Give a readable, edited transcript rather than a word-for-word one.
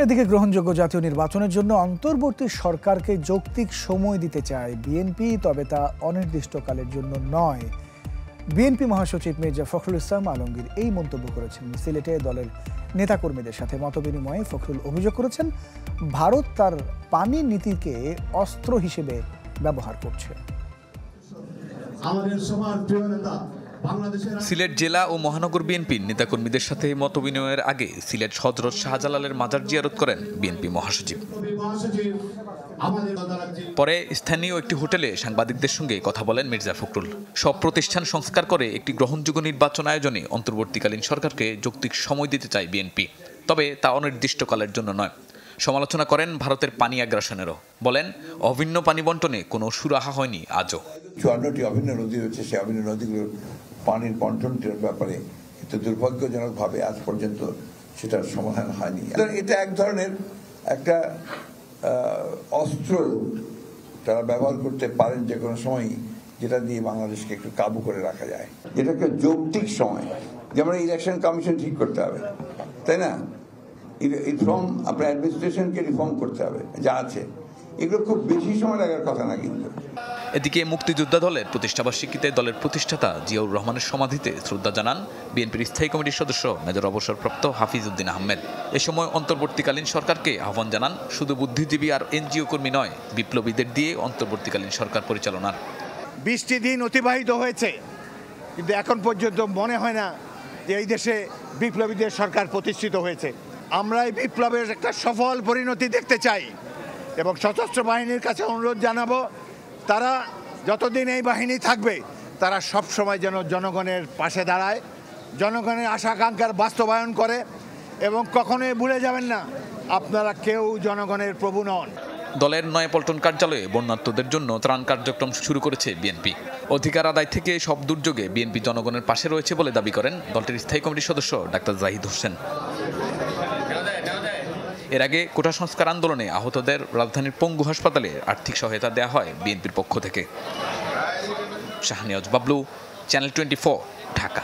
এদিকে গ্রহণযোগ্য জাতীয় নির্বাচনের জন্য অন্তর্বর্তী সরকারকে যৌক্তিক সময় দিতে চায় বিএনপি, তবে তা অনির্দিষ্টকালের জন্য নয়। বিএনপি মহাসচিব মির্জা ফখরুল ইসলাম আলমগীর এই মন্তব্য করেছেন সিলেটে দলের নেতাকর্মীদের সাথে মতবিনিময়ে। ফখরুল অভিযোগ করেছেন, ভারত তার পানি নীতিকে অস্ত্র হিসেবে ব্যবহার করছে। সিলেট জেলা ও মহানগর বিএনপির নেতাকর্মীদের সাথে মতবিনিময়ের আগে সিলেট হযরত শাহজালালের মাজার জিয়ারত করেন বিএনপি মহাসচিব। পরে স্থানীয় একটি হোটেলে সাংবাদিকদের সঙ্গে কথা বলেন মির্জা ফখরুল। সব প্রতিষ্ঠান সংস্কার করে একটি গ্রহণযোগ্য নির্বাচন আয়োজনে অন্তর্বর্তীকালীন সরকারকে যৌক্তিক সময় দিতে চায় বিএনপি, তবে তা অনির্দিষ্টকালের জন্য নয়। সমালোচনা করেন ভারতের পানি আগ্রাসনেরও। বলেন, অভিন্ন পানি বন্টনে কোনো সুরাহা হয়নি আজও। 54টি অভিন্ন নদী রয়েছে, সেই অভিন্ন নদীগুলোর পানির বন্টনটির ব্যাপারে কিন্তু দুর্ভাগ্যজনকভাবে আজ পর্যন্ত সেটার সমাধান হয়নি। এটা এক ধরনের একটা অস্ত্র তারা ব্যবহার করতে পারেন যে কোনো সময়ই, যেটা দিয়ে বাংলাদেশকে একটু কাবু করে রাখা যায়। যেটাকে যৌক্তিক সময়, যেমন ইলেকশন কমিশন ঠিক করতে হবে, তাই না? রিফর্ম, আপনার অ্যাডমিনিস্ট্রেশনকে রিফর্ম করতে হবে যা আছে, এগুলো খুব বেশি সময় লাগার কথা না কিন্তু। এদিকে মুক্তিযোদ্ধা দলের প্রতিষ্ঠাবার্ষিকীতে দলের প্রতিষ্ঠাতা জিয়াউর রহমানের সমাধিতে শ্রদ্ধা জানান বিএনপির স্থায়ী কমিটির সদস্য মেজর অবসরপ্রাপ্ত হাফিজ উদ্দিন আহমেদ। এ সময় অন্তর্বর্তীকালীন সরকারকে আহ্বান জানান শুধু বুদ্ধিজীবী আর এনজিও কর্মী নয়, বিপ্লবীদের দিয়ে অন্তর্বর্তীকালীন সরকার পরিচালনার। 20টি দিন অতিবাহিত হয়েছে, কিন্তু এখন পর্যন্ত মনে হয় না যে এই দেশে বিপ্লবীদের সরকার প্রতিষ্ঠিত হয়েছে। আমরা এই বিপ্লবের একটা সফল পরিণতি দেখতে চাই এবং সশস্ত্র বাহিনীর কাছে অনুরোধ জানাবো, তারা যতদিন এই বাহিনী থাকবে তারা সব সময় যেন জনগণের পাশে দাঁড়ায়, জনগণের আশা আকাঙ্ক্ষার বাস্তবায়ন করে এবং কখনোই ভুলে যাবেন না আপনারা কেউ জনগণের প্রভু নন। দলের নয়াপল্টন কার্যালয়ে বন্যার্তদের জন্য ত্রাণ কার্যক্রম শুরু করেছে বিএনপি। অধিকার আদায় থেকে সব দুর্যোগে বিএনপি জনগণের পাশে রয়েছে বলে দাবি করেন দলটির স্থায়ী কমিটির সদস্য ডাক্তার জাহিদ হোসেন। এর আগে কোটা সংস্কার আন্দোলনে আহতদের রাজধানীর পঙ্গু হাসপাতালে আর্থিক সহায়তা দেওয়া হয় বিএনপির পক্ষ থেকে। শাহনিয়াজ বাবলু, চ্যানেল 24, ঢাকা।